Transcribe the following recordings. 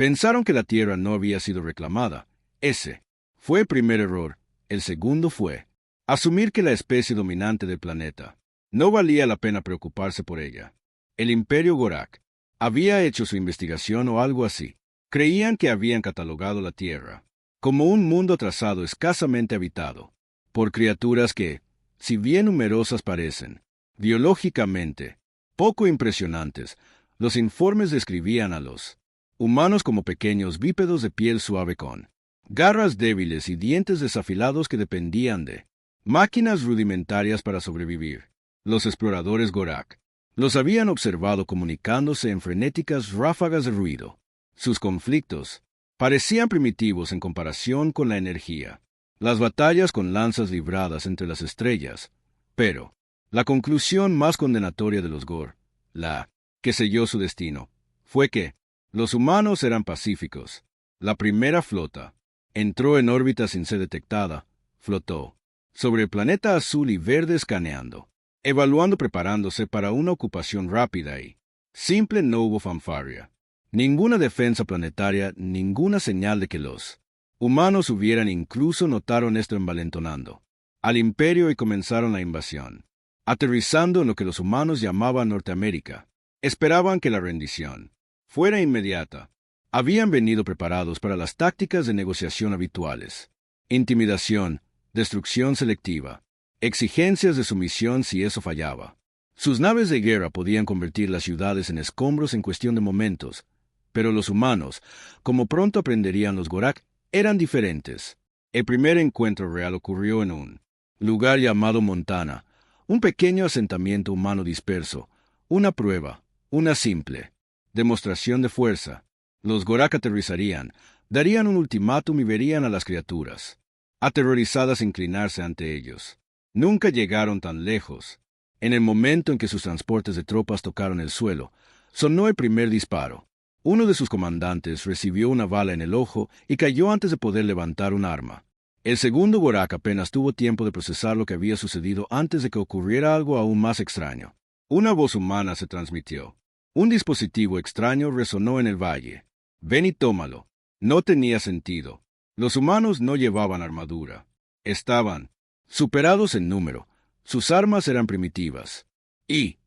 Pensaron que la Tierra no había sido reclamada. Ese fue el primer error. El segundo fue asumir que la especie dominante del planeta no valía la pena preocuparse por ella. El Imperio Gorak había hecho su investigación o algo así. Creían que habían catalogado la Tierra como un mundo atrasado escasamente habitado por criaturas que, si bien numerosas parecen, biológicamente poco impresionantes, los informes describían a los humanos como pequeños bípedos de piel suave con garras débiles y dientes desafilados que dependían de máquinas rudimentarias para sobrevivir. Los exploradores Gorak los habían observado comunicándose en frenéticas ráfagas de ruido. Sus conflictos parecían primitivos en comparación con la energía, las batallas con lanzas libradas entre las estrellas, pero la conclusión más condenatoria de los Gor, la que selló su destino, fue que los humanos eran pacíficos. La primera flota entró en órbita sin ser detectada, flotó sobre el planeta azul y verde escaneando, evaluando, preparándose para una ocupación rápida y simple. No hubo fanfarria, ninguna defensa planetaria, ninguna señal de que los humanos hubieran incluso notaron esto envalentonando al imperio y comenzaron la invasión. Aterrizando en lo que los humanos llamaban Norteamérica, esperaban que la rendición fuera inmediata. Habían venido preparados para las tácticas de negociación habituales: intimidación, destrucción selectiva, exigencias de sumisión si eso fallaba. Sus naves de guerra podían convertir las ciudades en escombros en cuestión de momentos, pero los humanos, como pronto aprenderían los Gorak, eran diferentes. El primer encuentro real ocurrió en un lugar llamado Montana, un pequeño asentamiento humano disperso, una prueba, una simple demostración de fuerza. Los Gorak aterrizarían, darían un ultimátum y verían a las criaturas aterrorizadas inclinarse ante ellos. Nunca llegaron tan lejos. En el momento en que sus transportes de tropas tocaron el suelo, sonó el primer disparo. Uno de sus comandantes recibió una bala en el ojo y cayó antes de poder levantar un arma. El segundo Gorak apenas tuvo tiempo de procesar lo que había sucedido antes de que ocurriera algo aún más extraño. Una voz humana se transmitió. Un dispositivo extraño resonó en el valle. Ven y tómalo. No tenía sentido. Los humanos no llevaban armadura. Estaban superados en número. Sus armas eran primitivas. Y,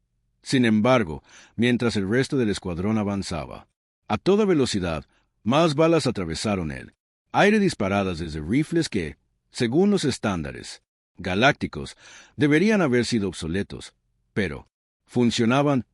sin embargo, mientras el resto del escuadrón avanzaba a toda velocidad, más balas atravesaron el aire disparadas desde rifles que, según los estándares galácticos, deberían haber sido obsoletos, pero funcionaban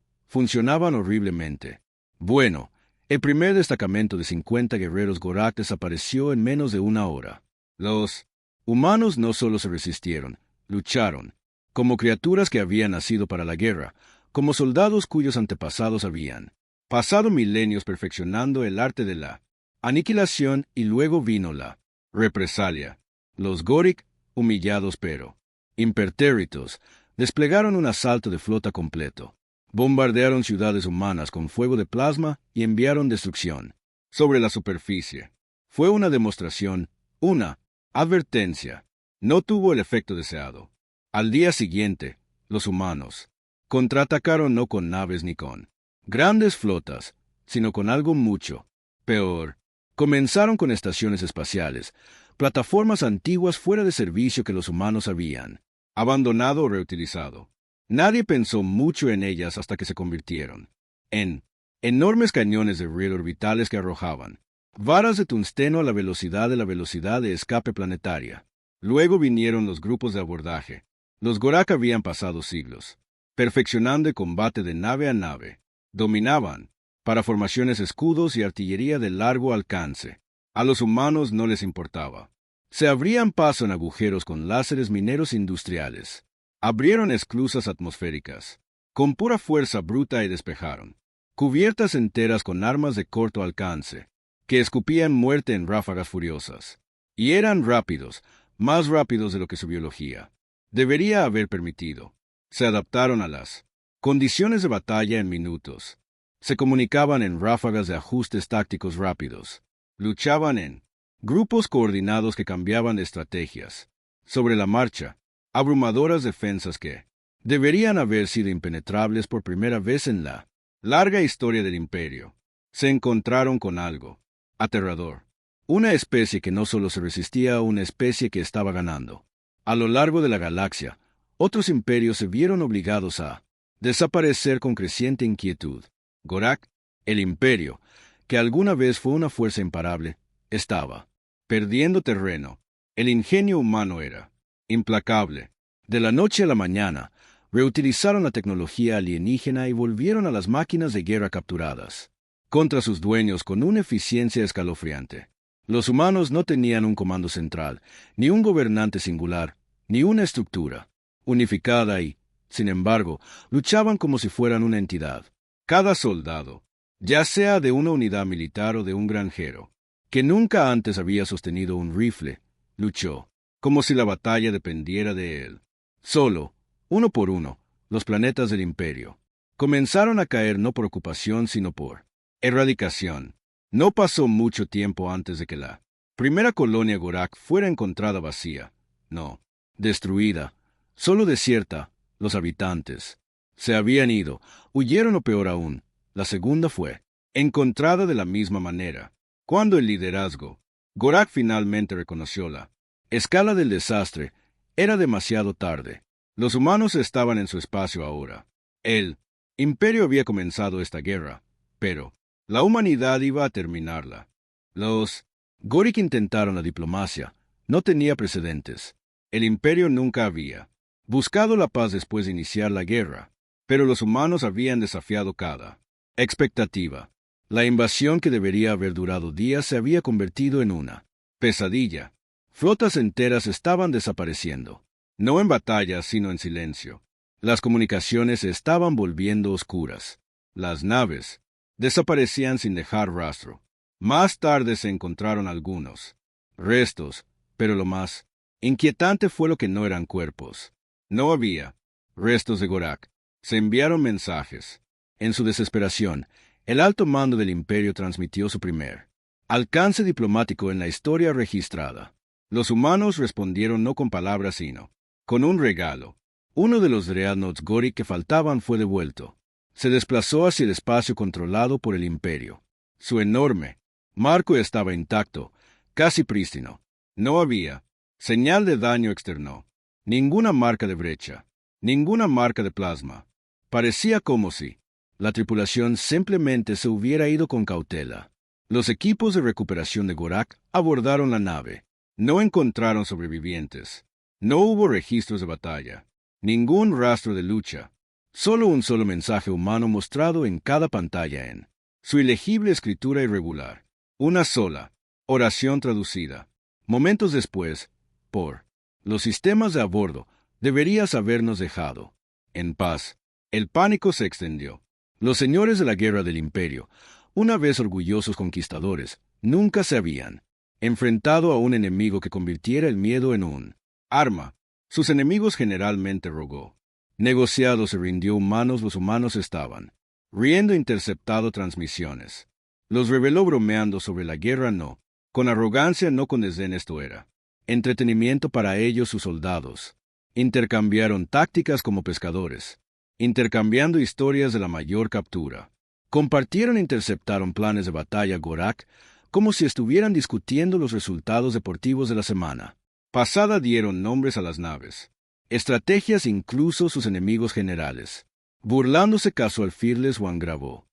horriblemente. Bueno, el primer destacamento de 50 guerreros Gorak desapareció en menos de una hora. Los humanos no solo se resistieron, lucharon, como criaturas que habían nacido para la guerra, como soldados cuyos antepasados habían pasado milenios perfeccionando el arte de la aniquilación, y luego vino la represalia. Los Gorik, humillados pero impertérritos, desplegaron un asalto de flota completo. Bombardearon ciudades humanas con fuego de plasma y enviaron destrucción sobre la superficie. Fue una demostración, una advertencia. No tuvo el efecto deseado. Al día siguiente, los humanos contraatacaron no con naves ni con grandes flotas, sino con algo mucho peor. Comenzaron con estaciones espaciales, plataformas antiguas fuera de servicio que los humanos habían abandonado o reutilizado. Nadie pensó mucho en ellas hasta que se convirtieron en enormes cañones de riel orbitales que arrojaban varas de tungsteno a la velocidad de escape planetaria. Luego vinieron los grupos de abordaje. Los Gorak habían pasado siglos perfeccionando el combate de nave a nave. Dominaban para formaciones, escudos y artillería de largo alcance. A los humanos no les importaba. Se abrían paso en agujeros con láseres mineros industriales. Abrieron esclusas atmosféricas con pura fuerza bruta y despejaron cubiertas enteras con armas de corto alcance que escupían muerte en ráfagas furiosas. Y eran rápidos, más rápidos de lo que su biología debería haber permitido. Se adaptaron a las condiciones de batalla en minutos. Se comunicaban en ráfagas de ajustes tácticos rápidos. Luchaban en grupos coordinados que cambiaban de estrategias sobre la marcha. Abrumadoras defensas que deberían haber sido impenetrables por primera vez en la larga historia del imperio se encontraron con algo Aterrador. Una especie que no solo se resistía a una especie que estaba ganando. A lo largo de la galaxia, otros imperios se vieron obligados a desaparecer con creciente inquietud. Gorak, el imperio, que alguna vez fue una fuerza imparable, estaba perdiendo terreno. El ingenio humano era implacable. De la noche a la mañana, reutilizaron la tecnología alienígena y volvieron a las máquinas de guerra capturadas contra sus dueños con una eficiencia escalofriante. Los humanos no tenían un comando central, ni un gobernante singular, ni una estructura unificada y, sin embargo, luchaban como si fueran una entidad. Cada soldado, ya sea de una unidad militar o de un granjero, que nunca antes había sostenido un rifle, luchó, como si la batalla dependiera de él. Solo, uno por uno, los planetas del imperio comenzaron a caer no por ocupación sino por erradicación. No pasó mucho tiempo antes de que la primera colonia Gorak fuera encontrada vacía, no, destruida, solo desierta. Los habitantes se habían ido, huyeron o peor aún, la segunda fue encontrada de la misma manera. Cuando el liderazgo Gorak finalmente reconoció la escala del desastre, era demasiado tarde. Los humanos estaban en su espacio ahora. El imperio había comenzado esta guerra, pero la humanidad iba a terminarla. Los Gorik intentaron la diplomacia. No tenía precedentes. El imperio nunca había buscado la paz después de iniciar la guerra, pero los humanos habían desafiado cada expectativa. La invasión que debería haber durado días se había convertido en una pesadilla. Flotas enteras estaban desapareciendo, no en batalla, sino en silencio. Las comunicaciones se estaban volviendo oscuras. Las naves desaparecían sin dejar rastro. Más tarde se encontraron algunos restos, pero lo más inquietante fue lo que no eran cuerpos. No había restos de Gorak. Se enviaron mensajes. En su desesperación, el alto mando del imperio transmitió su primer alcance diplomático en la historia registrada. Los humanos respondieron no con palabras sino con un regalo. Uno de los dreadnoughts Gorik que faltaban fue devuelto. Se desplazó hacia el espacio controlado por el imperio. Su enorme marco estaba intacto, casi prístino. No había señal de daño externo, ninguna marca de brecha, ninguna marca de plasma. Parecía como si la tripulación simplemente se hubiera ido con cautela. Los equipos de recuperación de Gorak abordaron la nave. No encontraron sobrevivientes. No hubo registros de batalla, ningún rastro de lucha. Solo un solo mensaje humano mostrado en cada pantalla en su ilegible escritura irregular. Una sola oración traducida. Momentos después, por los sistemas de a bordo, deberías habernos dejado en paz. El pánico se extendió. Los señores de la guerra del imperio, una vez orgullosos conquistadores, nunca se habían enfrentado a un enemigo que convirtiera el miedo en un arma. Sus enemigos generalmente rogó. Negociado se rindió humanos, los humanos estaban riendo interceptado transmisiones. Los reveló bromeando sobre la guerra no, con arrogancia no con desdén esto era entretenimiento para ellos sus soldados. Intercambiaron tácticas como pescadores, intercambiando historias de la mayor captura. Compartieron e interceptaron planes de batalla Gorak como si estuvieran discutiendo los resultados deportivos de la semana pasada. Dieron nombres a las naves, estrategias incluso sus enemigos generales. Burlándose casual Fearless One grabó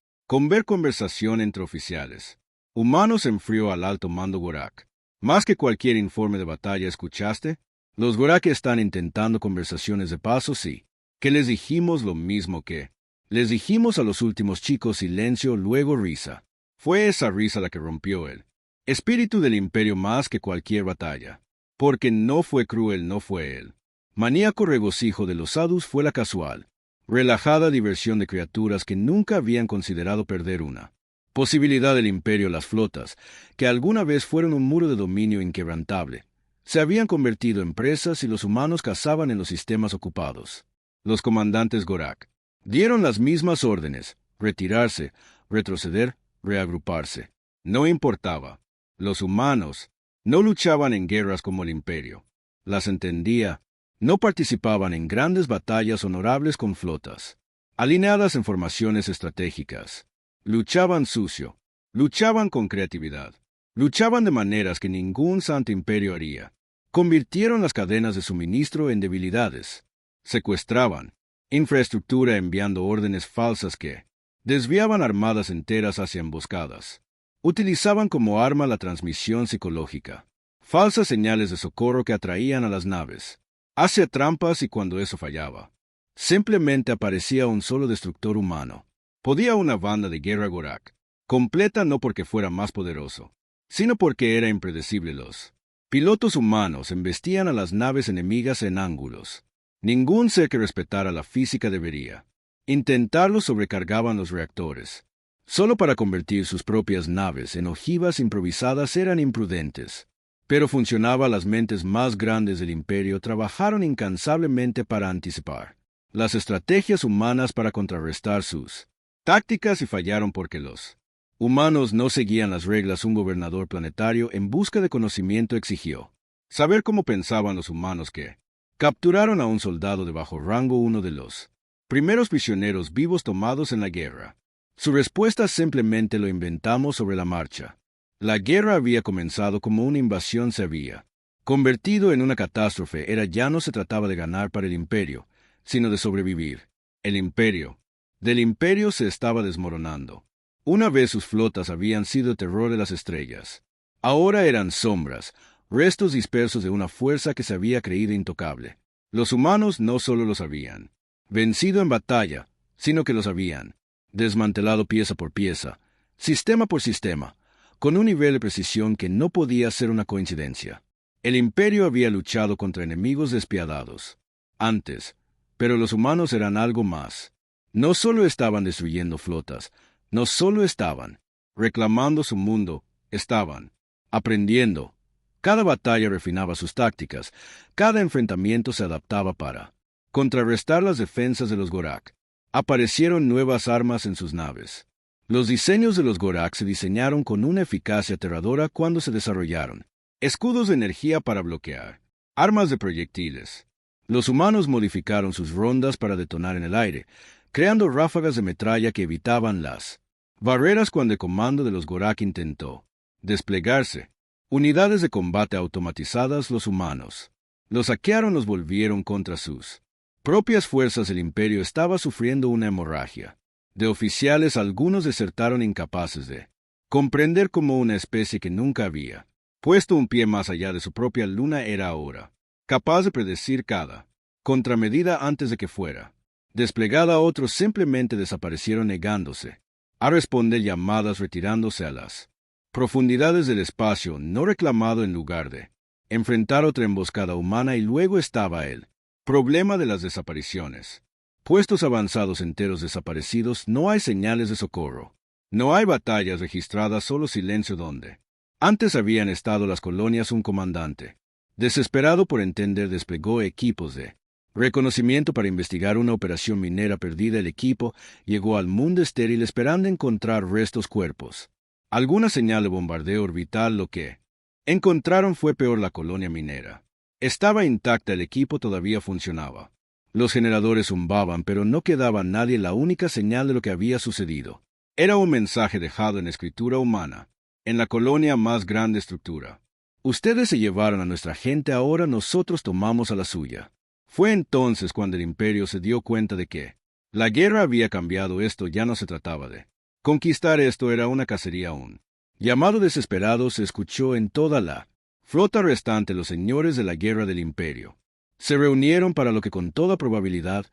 conversación entre oficiales humanos enfrió al alto mando Gorak. Más que cualquier informe de batalla escuchaste, los Gorak están intentando conversaciones de paso, sí. Que les dijimos lo mismo que les dijimos a los últimos chicos. Silencio, luego risa. Fue esa risa la que rompió el espíritu del imperio más que cualquier batalla. Porque no fue cruel, no fue él. Maníaco regocijo de los sadus fue la casual, relajada diversión de criaturas que nunca habían considerado perder una posibilidad del imperio. Las flotas, que alguna vez fueron un muro de dominio inquebrantable, se habían convertido en presas y los humanos cazaban en los sistemas ocupados. Los comandantes Gorak dieron las mismas órdenes: retirarse, retroceder, reagruparse. No importaba. Los humanos no luchaban en guerras como el imperio. Las entendía. No participaban en grandes batallas honorables con flotas alineadas en formaciones estratégicas. Luchaban sucio. Luchaban con creatividad. Luchaban de maneras que ningún santo imperio haría. Convirtieron las cadenas de suministro en debilidades. Secuestraban infraestructura enviando órdenes falsas que desviaban armadas enteras hacia emboscadas. Utilizaban como arma la transmisión psicológica. Falsas señales de socorro que atraían a las naves. Hacia trampas y cuando eso fallaba, simplemente aparecía un solo destructor humano. Podía una banda de guerra Gorak, completa no porque fuera más poderoso, sino porque era impredecible. Los pilotos humanos embestían a las naves enemigas en ángulos. Ningún ser que respetara la física debería intentarlo. Sobrecargaban los reactores. Solo para convertir sus propias naves en ojivas improvisadas eran imprudentes. Pero funcionaba. Las mentes más grandes del imperio trabajaron incansablemente para anticipar las estrategias humanas para contrarrestar sus tácticas y fallaron porque los humanos no seguían las reglas. Un gobernador planetario en busca de conocimiento exigió saber cómo pensaban los humanos que capturaron a un soldado de bajo rango, uno de los primeros prisioneros vivos tomados en la guerra. Su respuesta: simplemente lo inventamos sobre la marcha. La guerra había comenzado como una invasión, se había convertido en una catástrofe. Ya no se trataba de ganar para el imperio, sino de sobrevivir. El imperio del imperio se estaba desmoronando. Una vez sus flotas habían sido el terror de las estrellas. Ahora eran sombras, restos dispersos de una fuerza que se había creído intocable. Los humanos no solo los habían vencido en batalla, sino que los habían desmantelado pieza por pieza, sistema por sistema, con un nivel de precisión que no podía ser una coincidencia. El imperio había luchado contra enemigos despiadados antes, pero los humanos eran algo más. No solo estaban destruyendo flotas, no solo estaban reclamando su mundo, estaban aprendiendo. Cada batalla refinaba sus tácticas, cada enfrentamiento se adaptaba para contrarrestar las defensas de los Gorak. Aparecieron nuevas armas en sus naves. Los diseños de los Gorak se diseñaron con una eficacia aterradora cuando se desarrollaron. Escudos de energía para bloquear, armas de proyectiles. Los humanos modificaron sus rondas para detonar en el aire, creando ráfagas de metralla que evitaban las barreras cuando el comando de los Gorak intentó desplegarse. Unidades de combate automatizadas. Los humanos los saquearon, los volvieron contra sus propias fuerzas. El imperio estaba sufriendo una hemorragia de oficiales. Algunos desertaron incapaces de comprender cómo una especie que nunca había puesto un pie más allá de su propia luna era ahora capaz de predecir cada contramedida antes de que fuera desplegada. Otros simplemente desaparecieron negándose a responder llamadas, retirándose a las profundidades del espacio no reclamado en lugar de enfrentar otra emboscada humana. Y luego estaba el problema de las desapariciones. Puestos avanzados enteros desaparecidos, no hay señales de socorro. No hay batallas registradas, solo silencio donde antes habían estado las colonias. Un comandante, desesperado por entender, desplegó equipos de reconocimiento para investigar una operación minera perdida. El equipo llegó al mundo estéril esperando encontrar restos, cuerpos, alguna señal de bombardeo orbital. Lo que encontraron fue peor: la colonia minera estaba intacta, el equipo todavía funcionaba. Los generadores zumbaban, pero no quedaba nadie. La única señal de lo que había sucedido era un mensaje dejado en escritura humana, en la colonia más grande estructura. Ustedes se llevaron a nuestra gente, ahora nosotros tomamos a la suya. Fue entonces cuando el imperio se dio cuenta de que la guerra había cambiado. Esto ya no se trataba de conquistar, esto era una cacería. Un llamado desesperado se escuchó en toda la flota restante. Los señores de la guerra del imperio se reunieron para lo que con toda probabilidad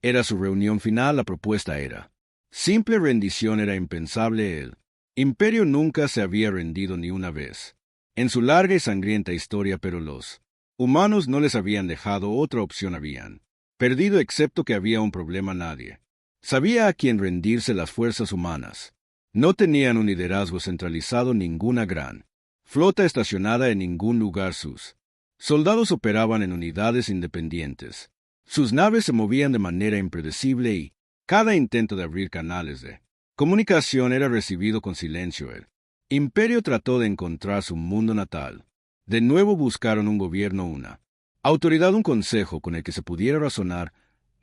era su reunión final. La propuesta era simple: rendición. Era impensable. El imperio nunca se había rendido ni una vez en su larga y sangrienta historia, pero los humanos no les habían dejado otra opción. Habían perdido, excepto que había un problema: nadie sabía a quién rendirse. Las fuerzas humanas no tenían un liderazgo centralizado, ninguna gran flota estacionada en ningún lugar. Sus soldados operaban en unidades independientes. Sus naves se movían de manera impredecible y cada intento de abrir canales de comunicación era recibido con silencio. El imperio trató de encontrar su mundo natal. De nuevo buscaron un gobierno, una autoridad, un consejo con el que se pudiera razonar.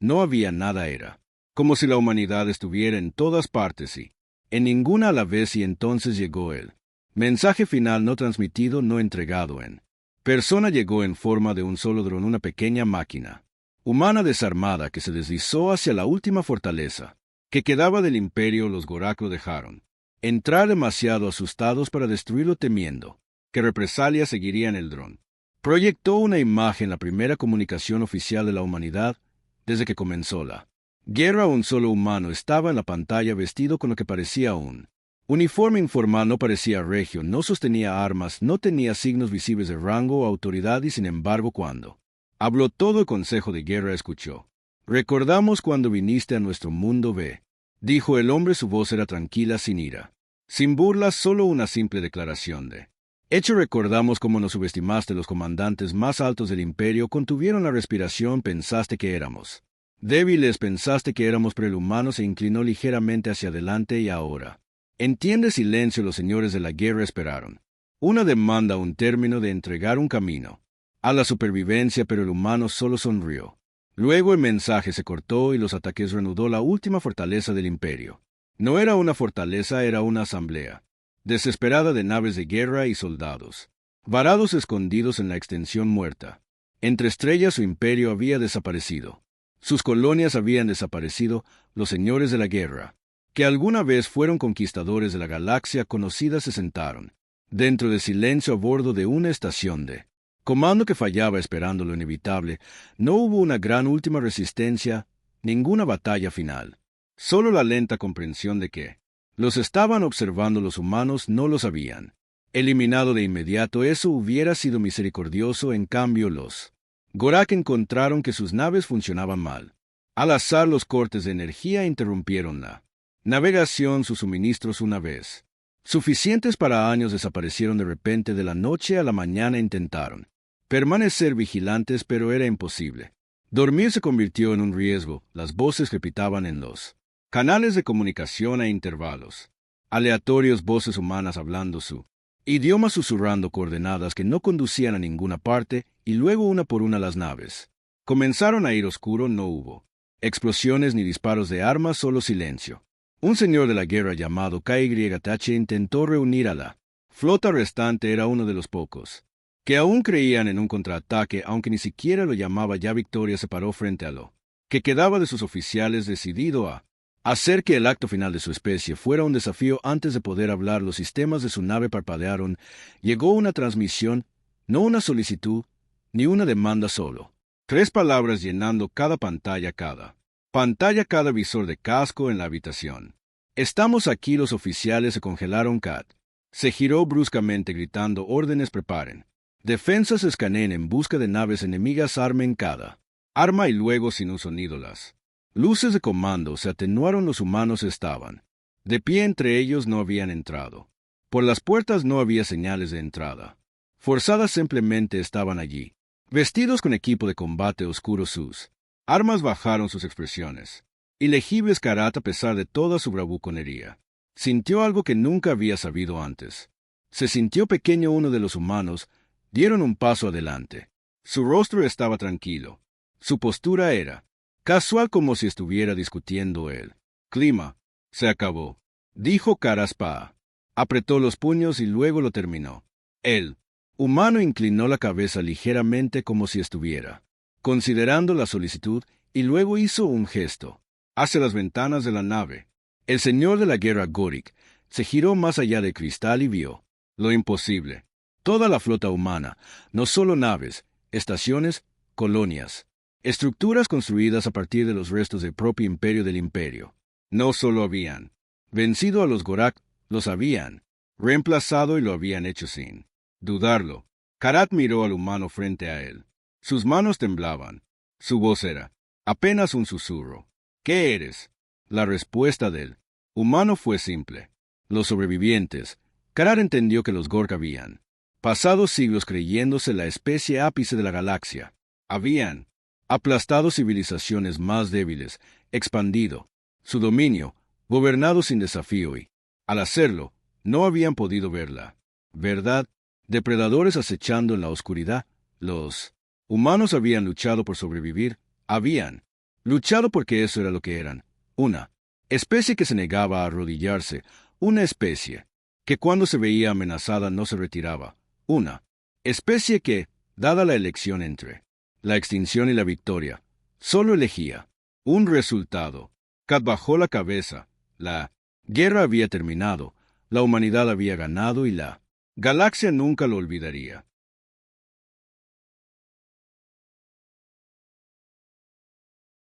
No había nada. Era como si la humanidad estuviera en todas partes y en ninguna a la vez. Y entonces llegó el Mensaje final no transmitido, no entregado en persona. Llegó en forma de un solo dron, una pequeña máquina humana desarmada que se deslizó hacia la última fortaleza que quedaba del imperio. Los Gorak lo dejaron entrar demasiado asustados para destruirlo, temiendo que represalias seguirían el dron. Proyectó una imagen, la primera comunicación oficial de la humanidad desde que comenzó la guerra. Un solo humano estaba en la pantalla, vestido con lo que parecía un uniforme informal. No parecía regio, no sostenía armas, no tenía signos visibles de rango o autoridad, y sin embargo, cuando habló, todo el consejo de guerra escuchó. «Recordamos cuando viniste a nuestro mundo, ve», dijo el hombre. Su voz era tranquila, sin ira, sin burlas, solo una simple declaración de hecho. «Recordamos cómo nos subestimaste. Los comandantes más altos del imperio contuvieron la respiración. Pensaste que éramos débiles, pensaste que éramos prehumanos». Se inclinó ligeramente hacia adelante. «Y ahora entiende». Silencio. Los señores de la guerra esperaron una demanda, un término, de entregar un camino a la supervivencia, pero el humano solo sonrió. Luego el mensaje se cortó y los ataques reanudó. La última fortaleza del imperio no era una fortaleza, era una asamblea desesperada de naves de guerra y soldados varados, escondidos en la extensión muerta. Entre estrellas, su imperio había desaparecido. Sus colonias habían desaparecido. Los señores de la guerra, que alguna vez fueron conquistadores de la galaxia conocida, se sentaron dentro de silencio a bordo de una estación de comando que fallaba, esperando lo inevitable. No hubo una gran última resistencia, ninguna batalla final. Solo la lenta comprensión de que los estaban observando. Los humanos no los habían eliminado de inmediato. Eso hubiera sido misericordioso. En cambio, los Gorak encontraron que sus naves funcionaban mal. Al azar, los cortes de energía interrumpieron la navegación. Sus suministros, una vez suficientes para años, desaparecieron de repente. De la noche a la mañana intentaron permanecer vigilantes, pero era imposible. Dormir se convirtió en un riesgo. Las voces repitaban en los canales de comunicación a intervalos aleatorios, voces humanas hablando su idioma, susurrando coordenadas que no conducían a ninguna parte, y luego una por una las naves comenzaron a ir oscuro. No hubo explosiones ni disparos de armas, solo silencio. Un señor de la guerra llamado KYTH intentó reunir a la flota restante. Era uno de los pocos que aún creían en un contraataque, aunque ni siquiera lo llamaba ya victoria. Se paró frente a lo que quedaba de sus oficiales, decidido a hacer que el acto final de su especie fuera un desafío. Antes de poder hablar, los sistemas de su nave parpadearon. Llegó una transmisión, no una solicitud, ni una demanda, solo 3 palabras llenando cada pantalla, cada visor de casco en la habitación. «Estamos aquí». Los oficiales se congelaron. Kat se giró bruscamente, gritando órdenes: «Preparen defensas, escaneen en busca de naves enemigas, armen cada arma». Y luego, sin un sonido, las luces de comando se atenuaron. Los humanos estaban de pie. Entre ellos no habían entrado por las puertas, no había señales de entrada forzadas, simplemente estaban allí, vestidos con equipo de combate oscuro. Sus armas bajaron sus expresiones ilegibles. Karat, a pesar de toda su bravuconería, sintió algo que nunca había sabido antes. Se sintió pequeño. Uno de los humanos dieron un paso adelante. Su rostro estaba tranquilo. Su postura era casual, como si estuviera discutiendo el clima. «Se acabó», dijo Karaspa. Apretó los puños y luego lo terminó. El humano inclinó la cabeza ligeramente, como si estuviera considerando la solicitud, y luego hizo un gesto hacia las ventanas de la nave. El señor de la guerra Gorik se giró más allá del cristal y vio lo imposible. Toda la flota humana, no solo naves, estaciones, colonias, estructuras construidas a partir de los restos del propio imperio del imperio. No solo habían vencido a los Gorak, los habían reemplazado, y lo habían hecho sin dudarlo. Karat miró al humano frente a él. Sus manos temblaban. Su voz era apenas un susurro. «¿Qué eres?» La respuesta del humano fue simple: los sobrevivientes. Karat entendió que los Gork habían pasado siglos creyéndose la especie ápice de la galaxia. Habían aplastado civilizaciones más débiles, expandido su dominio, gobernado sin desafío y, al hacerlo, no habían podido ver la verdad. Depredadores acechando en la oscuridad. Los humanos habían luchado por sobrevivir. Habían luchado porque eso era lo que eran: una especie que se negaba a arrodillarse, una especie que cuando se veía amenazada no se retiraba. Una especie que, dada la elección entre la extinción y la victoria, solo elegía un resultado. Kat bajó la cabeza. La guerra había terminado, la humanidad había ganado y la galaxia nunca lo olvidaría.